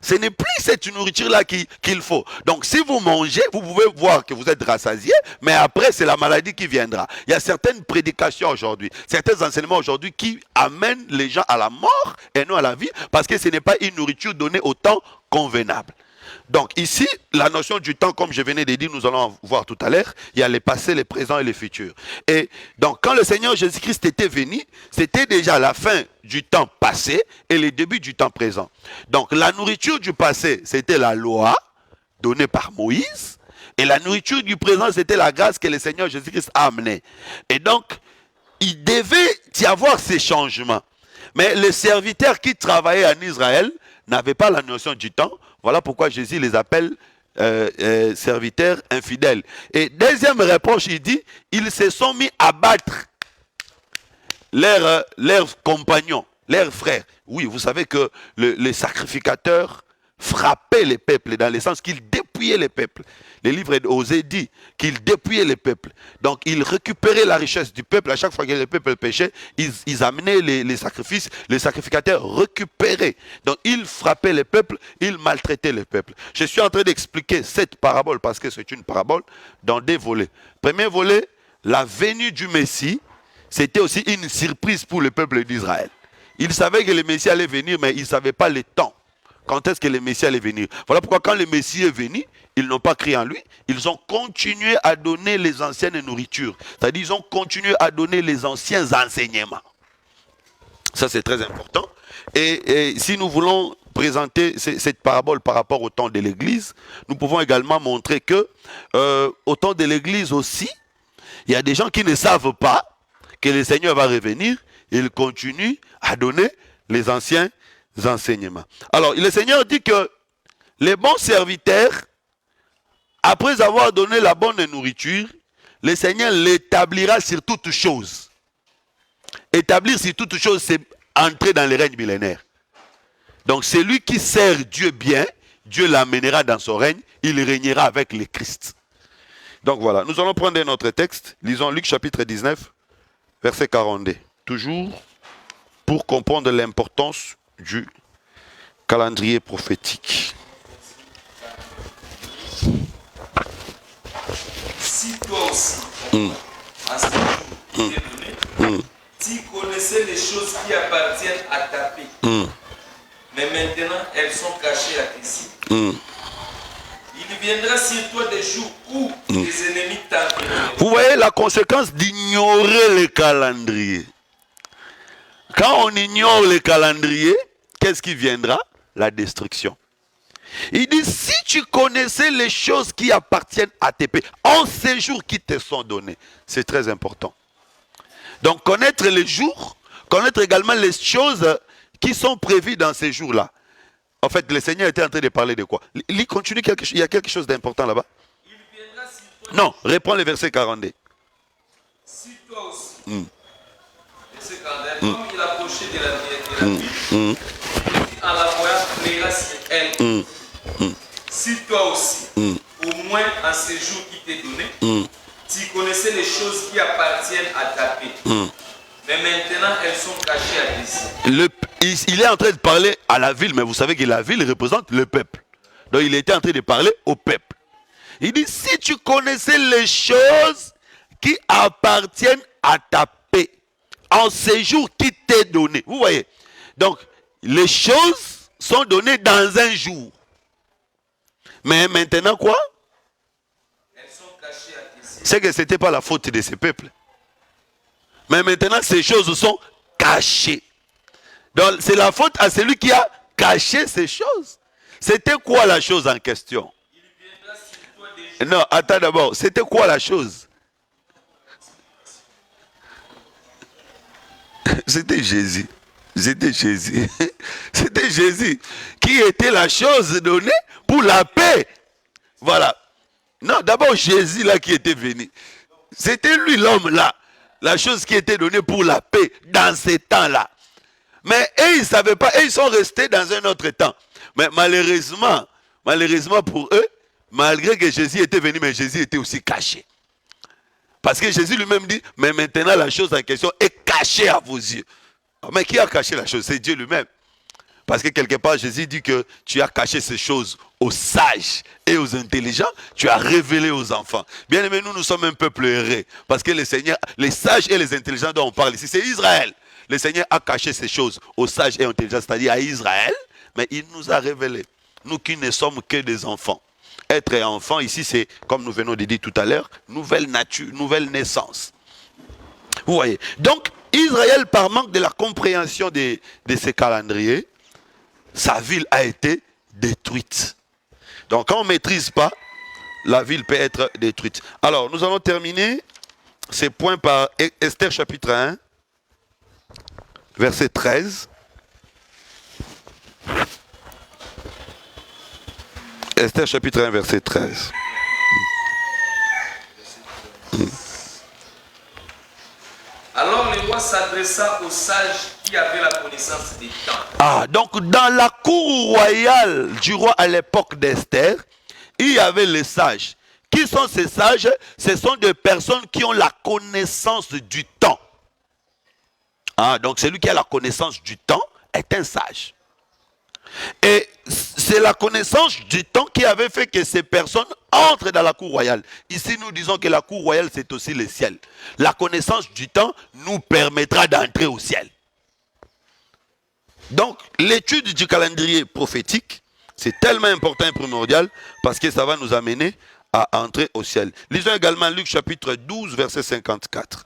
ce n'est plus cette nourriture-là qu'il faut. Donc, si vous mangez, vous pouvez voir que vous êtes rassasié, mais après, c'est la maladie qui viendra. Il y a certaines prédications aujourd'hui, certains enseignements aujourd'hui qui amènent les gens à la mort et non à la vie, parce que ce n'est pas une nourriture donnée au temps convenable. Donc ici, la notion du temps, comme je venais de dire, nous allons voir tout à l'heure, il y a les passés, les présents et les futurs. Et donc quand le Seigneur Jésus-Christ était venu, c'était déjà la fin du temps passé et le début du temps présent. Donc la nourriture du passé, c'était la loi donnée par Moïse. Et la nourriture du présent, c'était la grâce que le Seigneur Jésus-Christ a amenée. Et donc, il devait y avoir ces changements. Mais les serviteurs qui travaillaient en Israël n'avaient pas la notion du temps. Voilà pourquoi Jésus les appelle serviteurs infidèles. Et deuxième reproche, il dit, ils se sont mis à battre leurs compagnons, leurs frères. Oui, vous savez que les sacrificateurs frappaient les peuples, dans le sens qu'ils dépouillaient les peuples. Les livres d'Osée dit qu'ils dépouillaient les peuples. Donc ils récupéraient la richesse du peuple. À chaque fois que le peuple péchait, ils amenaient les sacrifices. Les sacrificateurs récupéraient. Donc ils frappaient les peuples, ils maltraitaient les peuples. Je suis en train d'expliquer cette parabole parce que c'est une parabole dans des volets. Premier volet, la venue du Messie, c'était aussi une surprise pour le peuple d'Israël. Ils savaient que le Messie allait venir, mais ils ne savaient pas le temps. Quand est-ce que le Messie allait venir? Voilà pourquoi quand le Messie est venu, ils n'ont pas crié en lui. Ils ont continué à donner les anciennes nourritures. C'est-à-dire ils ont continué à donner les anciens enseignements. Ça c'est très important. Et si nous voulons présenter cette parabole par rapport au temps de l'Église, nous pouvons également montrer que au temps de l'Église aussi, il y a des gens qui ne savent pas que le Seigneur va revenir. Ils continuent à donner les anciens enseignements. Alors, le Seigneur dit que les bons serviteurs, après avoir donné la bonne nourriture, le Seigneur l'établira sur toutes choses. Établir sur toutes choses, c'est entrer dans le règne millénaire. Donc, celui qui sert Dieu bien, Dieu l'amènera dans son règne, il régnera avec le Christ. Donc voilà, nous allons prendre notre texte. Lisons Luc chapitre 19, verset 42. Toujours pour comprendre l'importance du calendrier prophétique. Si toi aussi, en ce jour qui t'est donné, tu connaissais les choses qui appartiennent à ta paix, mais maintenant elles sont cachées à tes yeux. Il viendra sur toi des jours où tes ennemis t'enverront. Vous voyez la conséquence d'ignorer le calendrier. Quand on ignore le calendrier, qu'est-ce qui viendra? La destruction. Il dit, si tu connaissais les choses qui appartiennent à tes pays, en ces jours qui te sont donnés, c'est très important. Donc connaître les jours, connaître également les choses qui sont prévues dans ces jours-là. En fait, le Seigneur était en train de parler de quoi? Il continue, il y a quelque chose d'important là-bas. Non, reprends le verset 42. Si toi aussi, verset 42, comme il approchait de la ville, en la voyant, priera sur elle. Si toi aussi, au moins en ces jours qui t'est donné, tu connaissais les choses qui appartiennent à ta paix. Mais maintenant, elles sont cachées à tes yeux. Il est en train de parler à la ville, mais vous savez que la ville représente le peuple. Donc il était en train de parler au peuple. Il dit, si tu connaissais les choses qui appartiennent à ta paix, en ces jours qui t'est donné. Vous voyez? Donc, les choses sont données dans un jour. Mais maintenant quoi? Elles sont cachées à tes yeux. C'est que ce n'était pas la faute de ces peuples. Mais maintenant, ces choses sont cachées. Donc, c'est la faute à celui qui a caché ces choses. C'était quoi la chose en question? Non, attends d'abord. C'était quoi la chose? C'était Jésus. C'était Jésus. C'était Jésus qui était la chose donnée pour la paix. Voilà. Non, d'abord Jésus là qui était venu. C'était lui l'homme là. La chose qui était donnée pour la paix dans ces temps-là. Mais eux, ils ne savaient pas. Eux, ils sont restés dans un autre temps. Mais malheureusement pour eux, malgré que Jésus était venu, mais Jésus était aussi caché. Parce que Jésus lui-même dit, mais maintenant la chose en question est cachée à vos yeux. Mais qui a caché la chose? C'est Dieu lui-même. Parce que quelque part, Jésus dit que tu as caché ces choses aux sages et aux intelligents, tu as révélé aux enfants. Bien aimé, nous sommes un peuple erré. Parce que le Seigneur, les sages et les intelligents dont on parle ici, c'est Israël. Le Seigneur a caché ces choses aux sages et aux intelligents, c'est-à-dire à Israël, mais il nous a révélé. nous qui ne sommes que des enfants. Être enfant, ici, c'est, comme nous venons de dire tout à l'heure, nouvelle nature, nouvelle naissance. Vous voyez. Donc, Israël, par manque de la compréhension de ces calendriers, sa ville a été détruite. Donc, quand on ne maîtrise pas, la ville peut être détruite. Alors, nous allons terminer ces points par Esther chapitre 1, verset 13. Esther chapitre 1, verset 13. Alors le roi s'adressa aux sages qui avaient la connaissance des temps. Ah, donc dans la cour royale du roi à l'époque d'Esther, il y avait les sages. Qui sont ces sages? Ce sont des personnes qui ont la connaissance du temps. Ah, donc celui qui a la connaissance du temps est un sage. Et c'est la connaissance du temps qui avait fait que ces personnes entrent dans la cour royale. Ici, nous disons que la cour royale, c'est aussi le ciel. La connaissance du temps nous permettra d'entrer au ciel. Donc, l'étude du calendrier prophétique, c'est tellement important et primordial parce que ça va nous amener à entrer au ciel. Lisons également Luc chapitre 12, verset 54.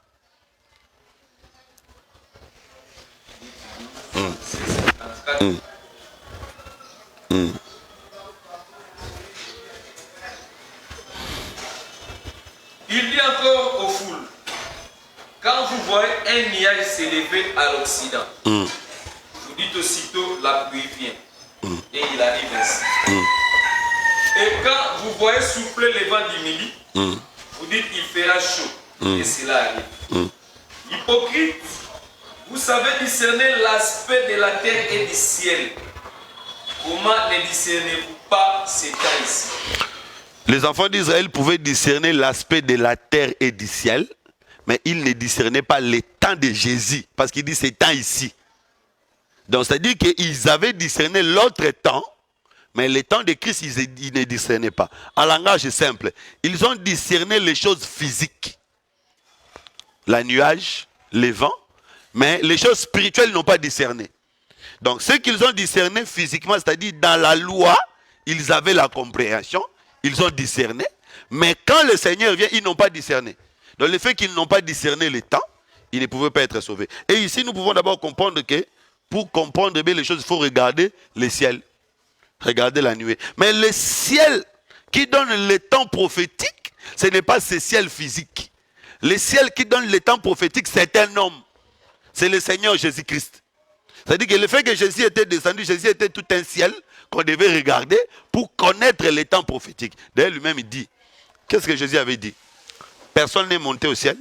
Il dit encore aux foules, quand vous voyez un nuage s'élever à l'Occident, vous dites aussitôt la pluie vient. Et il arrive ainsi. Et quand vous voyez souffler le vent du midi, vous dites il fera chaud. Et cela arrive. Hypocrite, vous savez discerner l'aspect de la terre et du ciel. Comment ne discernez-vous pas ces temps ici? Les enfants d'Israël pouvaient discerner l'aspect de la terre et du ciel, mais ils ne discernaient pas les temps de Jésus, parce qu'il dit ces temps ici. Donc c'est-à-dire qu'ils avaient discerné l'autre temps, mais les temps de Christ, ils ne discernaient pas. En langage simple, ils ont discerné les choses physiques. La nuage, les vents, mais les choses spirituelles, ils n'ont pas discerné. Donc ce qu'ils ont discerné physiquement, c'est-à-dire dans la loi, ils avaient la compréhension, ils ont discerné, mais quand le Seigneur vient, ils n'ont pas discerné. Donc le fait qu'ils n'ont pas discerné les temps, ils ne pouvaient pas être sauvés. Et ici, nous pouvons d'abord comprendre que pour comprendre bien les choses, il faut regarder le ciel, regarder la nuée. Mais le ciel qui donne le temps prophétique, ce n'est pas ce ciel physique. Le ciel qui donne le temps prophétique, c'est un homme. C'est le Seigneur Jésus-Christ. C'est-à-dire que le fait que Jésus était descendu, Jésus était tout un ciel qu'on devait regarder pour connaître les temps prophétiques. D'ailleurs, lui-même, il dit, qu'est-ce que Jésus avait dit? Personne n'est monté au ciel.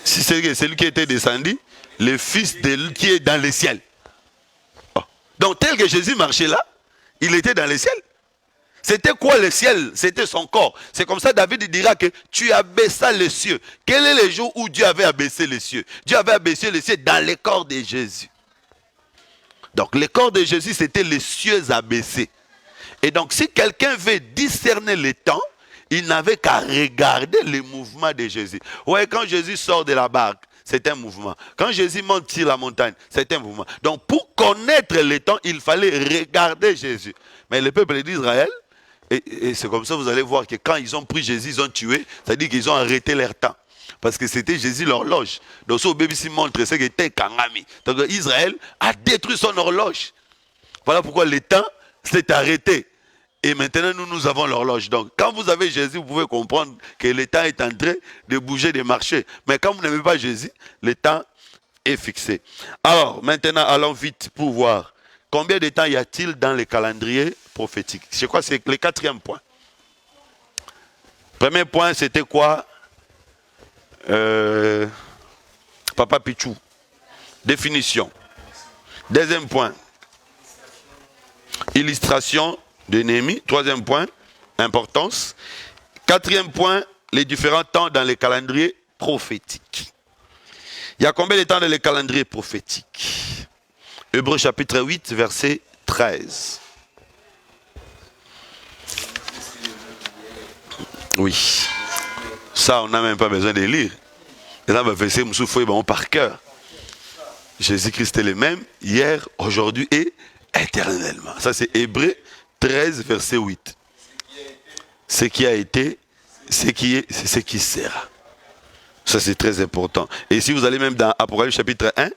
Si c'est celui qui était descendu, le Fils de lui qui est dans le ciel. Oh. Donc, tel que Jésus marchait là, il était dans le ciel. C'était quoi le ciel? C'était son corps. C'est comme ça David dira que tu abaissas les cieux. Quel est le jour où Dieu avait abaissé les cieux? Dieu avait abaissé les cieux dans le corps de Jésus. Donc le corps de Jésus, c'était les cieux abaissés. Et donc si quelqu'un veut discerner le temps, il n'avait qu'à regarder les mouvements de Jésus. Ouais, quand Jésus sort de la barque, c'est un mouvement. Quand Jésus monte sur la montagne, c'est un mouvement. Donc pour connaître le temps, il fallait regarder Jésus. Mais le peuple d'Israël, et c'est comme ça vous allez voir que quand ils ont pris Jésus, ils ont tué, c'est-à-dire qu'ils ont arrêté leur temps. Parce que c'était Jésus l'horloge. Donc ce bébé s'y montre, c'est que c'était Kangami. Donc Israël a détruit son horloge. Voilà pourquoi le temps s'est arrêté. Et maintenant nous avons l'horloge. Donc quand vous avez Jésus, vous pouvez comprendre que le temps est en train de bouger, de marcher. Mais quand vous n'avez pas Jésus, le temps est fixé. Alors maintenant allons vite pour voir. Combien de temps y a-t-il dans le calendrier prophétique? Je crois que c'est le 4e point. Premier point, c'était quoi? Papa Pichou. Définition. Deuxième point. Illustration de Néhémie. Troisième point. Importance. Quatrième point. Les différents temps dans le calendrier prophétique. Il y a combien de temps dans le calendrier prophétique? Hébreux chapitre 8, verset 13. Oui. Ça, on n'a même pas besoin de lire. Et là, on va faire par cœur. Jésus-Christ est le même, hier, aujourd'hui et éternellement. Ça c'est Hébreux 13, verset 8. Ce qui a été, ce qui est, c'est ce qui sera. Ça c'est très important. Et si vous allez même dans Apocalypse chapitre 1,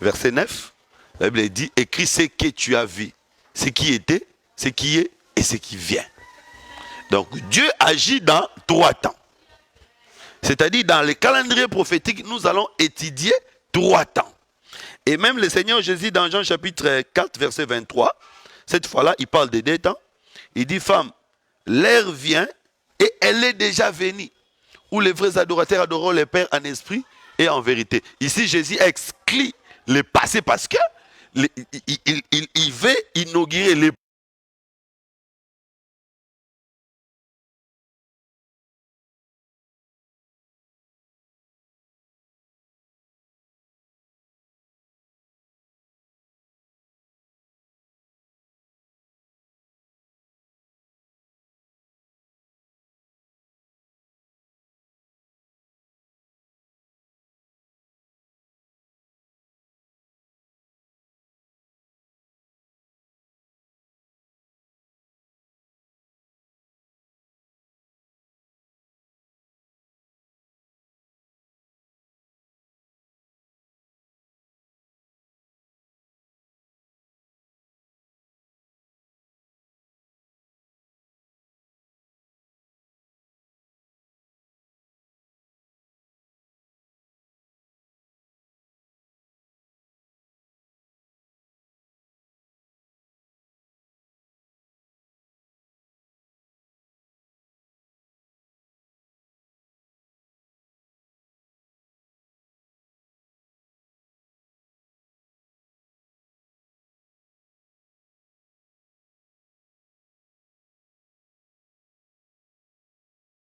verset 9, la Bible dit, écris ce que tu as vu, ce qui était, ce qui est et ce qui vient. Donc Dieu agit dans 3 temps. C'est-à-dire dans le calendrier prophétique, nous allons étudier 3 temps. Et même le Seigneur Jésus dans Jean chapitre 4, verset 23, cette fois-là, il parle de 2 temps. Il dit, femme, l'heure vient et elle est déjà venue, où les vrais adorateurs adoreront le Père en esprit et en vérité. Ici, Jésus exclut le passé parce que il veut inaugurer les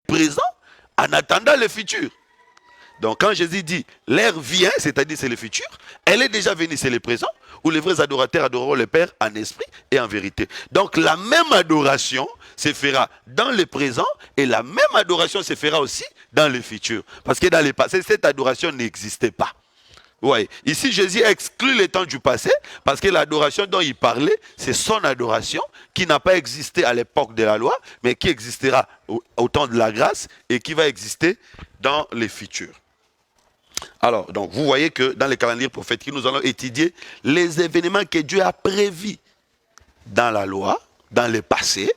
présents en attendant le futur. Donc quand Jésus dit l'heure vient, c'est-à-dire c'est le futur, elle est déjà venue, c'est le présent, où les vrais adorateurs adoreront le Père en esprit et en vérité. Donc la même adoration se fera dans le présent et la même adoration se fera aussi dans le futur. Parce que dans le passé, cette adoration n'existait pas. Ouais. Ici, Jésus exclut le temps du passé parce que l'adoration dont il parlait, c'est son adoration qui n'a pas existé à l'époque de la loi, mais qui existera au temps de la grâce et qui va exister dans le futur. Alors, donc, vous voyez que dans les calendriers prophétiques, nous allons étudier les événements que Dieu a prévus dans la loi, dans le passé,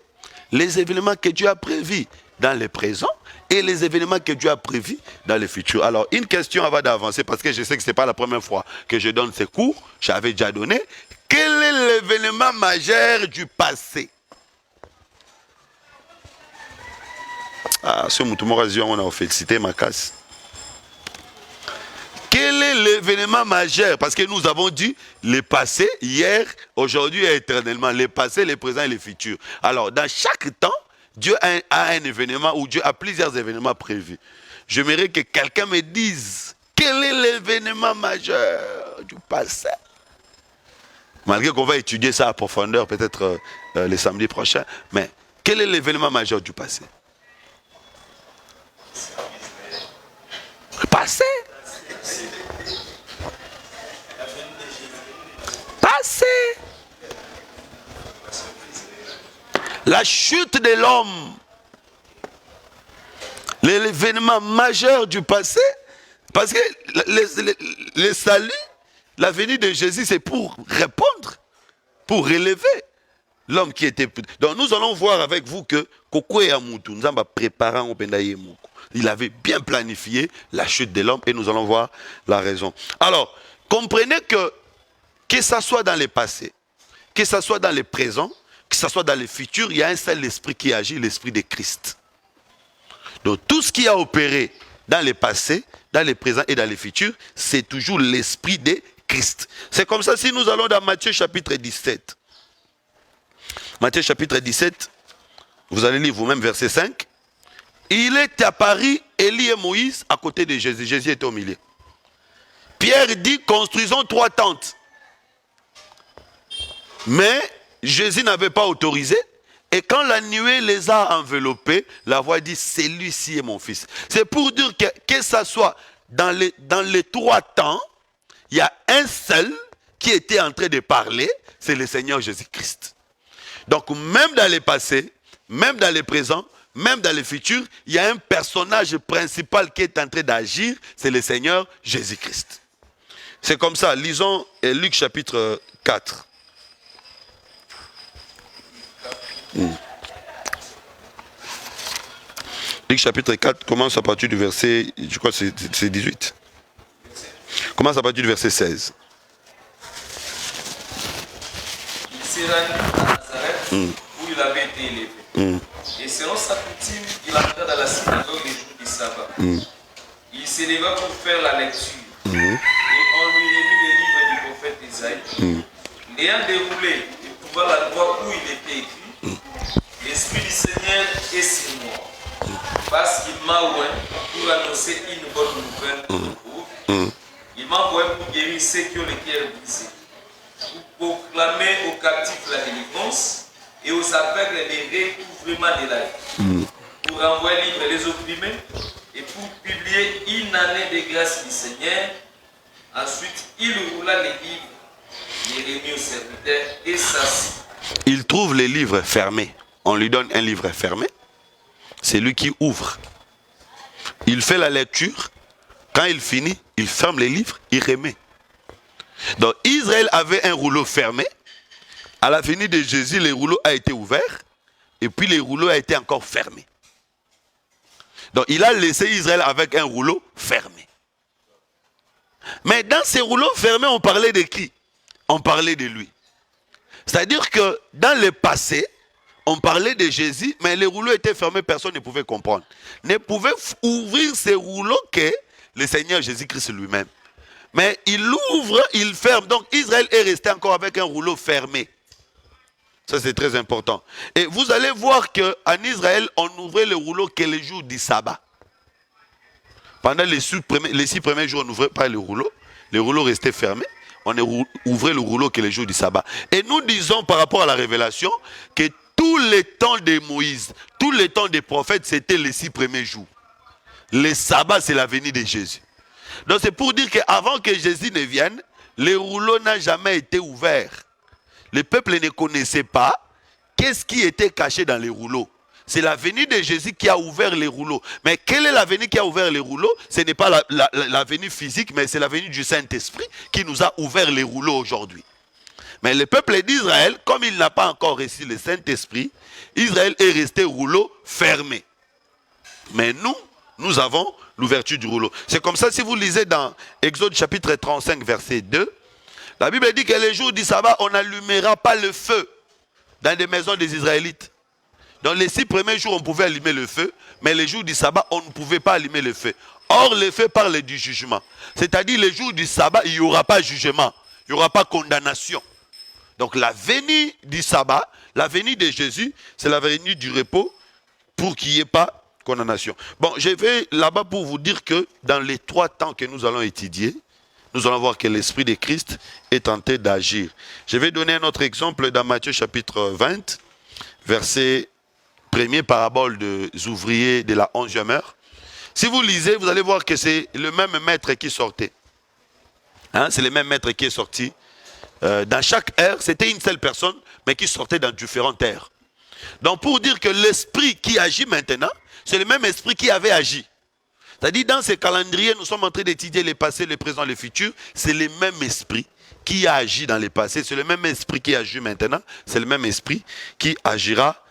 les événements que Dieu a prévus dans le présent et les événements que Dieu a prévus dans le futur. Alors, une question avant d'avancer, parce que je sais que ce n'est pas la première fois que je donne ces cours, j'avais déjà donné. Quel est l'événement majeur du passé? Ah, ce Moutoumourazio, on a félicité ma casse. Quel est l'événement majeur? Parce que nous avons dit le passé, hier, aujourd'hui et éternellement. Le passé, le présent et le futur. Alors, dans chaque temps, Dieu a un événement ou Dieu a plusieurs événements prévus. J'aimerais que quelqu'un me dise quel est l'événement majeur du passé. Malgré qu'on va étudier ça à profondeur peut-être le samedi prochain, mais quel est l'événement majeur du passé? Le passé. Passé. La chute de l'homme. L'événement majeur du passé. Parce que le salut, la venue de Jésus, c'est pour répondre, pour relever l'homme qui était... Donc nous allons voir avec vous que nous avons préparé un Pendaïemoukou. Il avait bien planifié la chute de l'homme et nous allons voir la raison. Alors, comprenez que ça soit dans le passé, que ça soit dans le présent, que ça soit dans le futur, il y a un seul esprit qui agit, l'esprit de Christ. Donc tout ce qui a opéré dans le passé, dans le présent et dans le futur, c'est toujours l'esprit de Christ. C'est comme ça si nous allons dans Matthieu chapitre 17. Matthieu chapitre 17, vous allez lire vous-même verset 5. Il est apparu Élie et Moïse à côté de Jésus. Jésus était au milieu. Pierre dit, construisons 3 tentes. Mais Jésus n'avait pas autorisé. Et quand la nuée les a enveloppés, la voix dit, celui-ci est mon fils. C'est pour dire que ça soit dans les 3 temps, il y a un seul qui était en train de parler, c'est le Seigneur Jésus-Christ. Donc même dans le passé, même dans le présent, même dans le futur, il y a un personnage principal qui est en train d'agir, c'est le Seigneur Jésus-Christ. C'est comme ça, lisons Luc chapitre 4. Luc chapitre 4 commence à partir du verset, je crois que c'est 18. Commence à partir du verset 16. Il s'est rendu à Nazareth, où il avait été élevé. Et selon sa coutume, il entra dans la synagogue les jours du sabbat. Il s'éleva pour faire la lecture. Et on lui remit les livres du prophète Isaïe. L'ayant déroulé et pouvant la voir où il était écrit, l'Esprit du Seigneur est sur moi, parce qu'il m'a oint pour annoncer une bonne nouvelle aux pauvres. Il m'a envoyé pour guérir ceux qui ont le cœur brisé, pour proclamer aux captifs la délivrance et aux aveugles le recouvrement de la vie, pour renvoyer libre les opprimés et pour publier une année de grâce du Seigneur. Ensuite, il roula les livres, les remit au serviteur et s'assit. Il trouve les livres fermés. On lui donne un livre fermé. C'est lui qui ouvre. Il fait la lecture. Quand il finit, il ferme les livres, il remet. Donc Israël avait un rouleau fermé. À la venue de Jésus, le rouleau a été ouvert. Et puis le rouleau a été encore fermé. Donc il a laissé Israël avec un rouleau fermé. Mais dans ces rouleaux fermés, on parlait de qui? On parlait de lui. C'est-à-dire que dans le passé, on parlait de Jésus, mais les rouleaux étaient fermés, personne ne pouvait comprendre. Ne pouvait ouvrir ces rouleaux que le Seigneur Jésus-Christ lui-même. Mais il ouvre, il ferme. Donc Israël est resté encore avec un rouleau fermé. Ça c'est très important. Et vous allez voir qu'en Israël, on ouvrait le rouleau que les jours du sabbat. Pendant les 6 premiers jours, on n'ouvrait pas le rouleau. Le rouleau restait fermé. On ouvrait le rouleau que les jours du sabbat. Et nous disons par rapport à la révélation que tous les temps de Moïse, tous les temps des prophètes, c'était les 6 premiers jours. Le sabbat, c'est la venue de Jésus. Donc c'est pour dire qu'avant que Jésus ne vienne, le rouleau n'a jamais été ouvert. Le peuple ne connaissait pas qu'est-ce qui était caché dans les rouleaux. C'est la venue de Jésus qui a ouvert les rouleaux. Mais quelle est la venue qui a ouvert les rouleaux? Ce n'est pas la venue physique, mais c'est la venue du Saint-Esprit qui nous a ouvert les rouleaux aujourd'hui. Mais le peuple d'Israël, comme il n'a pas encore reçu le Saint-Esprit, Israël est resté rouleau fermé. Mais nous avons l'ouverture du rouleau. C'est comme ça, si vous lisez dans Exode chapitre 35, verset 2, la Bible dit que les jours du sabbat, on n'allumera pas le feu dans les maisons des Israélites. Dans les 6 premiers jours, on pouvait allumer le feu, mais les jours du sabbat, on ne pouvait pas allumer le feu. Or, le feu parle du jugement. C'est-à-dire, les jours du sabbat, il n'y aura pas jugement, il n'y aura pas condamnation. Donc, la venue du sabbat, la venue de Jésus, c'est la venue du repos pour qu'il n'y ait pas condamnation. Bon, je vais là-bas pour vous dire que dans les 3 temps que nous allons étudier, nous allons voir que l'Esprit de Christ est tenté d'agir. Je vais donner un autre exemple dans Matthieu chapitre 20, verset 1er, parabole des ouvriers de la 11e heure. Si vous lisez, vous allez voir que c'est le même maître qui sortait. C'est le même maître qui est sorti. Dans chaque ère, c'était une seule personne, mais qui sortait dans différentes ères. Donc pour dire que l'esprit qui agit maintenant, c'est le même esprit qui avait agi. C'est-à-dire dans ce calendrier, nous sommes en train d'étudier le passé, le présent, le futur. C'est le même esprit qui a agi dans le passé. C'est le même esprit qui agit maintenant. C'est le même esprit qui agira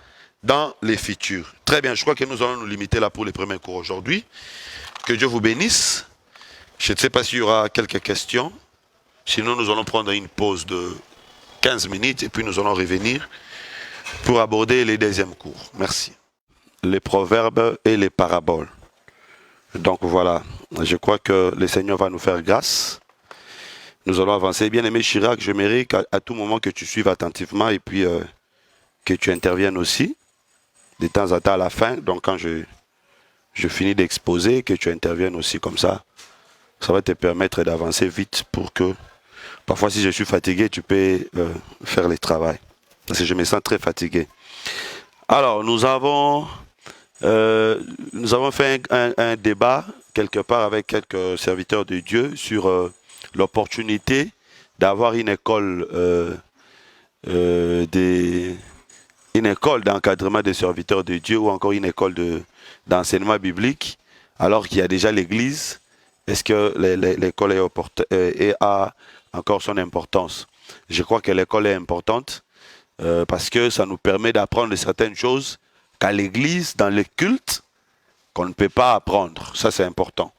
dans les futurs. Très bien, je crois que nous allons nous limiter là pour les premiers cours aujourd'hui. Que Dieu vous bénisse. Je ne sais pas s'il y aura quelques questions. Sinon, nous allons prendre une pause de 15 minutes et puis nous allons revenir pour aborder les deuxièmes cours. Merci. Les proverbes et les paraboles. Donc voilà, je crois que le Seigneur va nous faire grâce. Nous allons avancer. Bien-aimé Chirac, je mérite qu'à tout moment que tu suives attentivement et puis que tu interviennes aussi, de temps à temps à la fin. Donc quand je finis d'exposer, que tu interviennes aussi comme ça. Ça va te permettre d'avancer vite pour que, parfois si je suis fatigué, tu peux faire le travail. Parce que je me sens très fatigué. Alors, nous avons fait un débat quelque part avec quelques serviteurs de Dieu sur l'opportunité d'avoir une école une école d'encadrement des serviteurs de Dieu ou encore une école d'enseignement biblique, alors qu'il y a déjà l'Église, est-ce que l'école a encore son importance? Je crois que l'école est importante parce que ça nous permet d'apprendre certaines choses qu'à l'Église, dans le culte, qu'on ne peut pas apprendre. Ça, c'est important.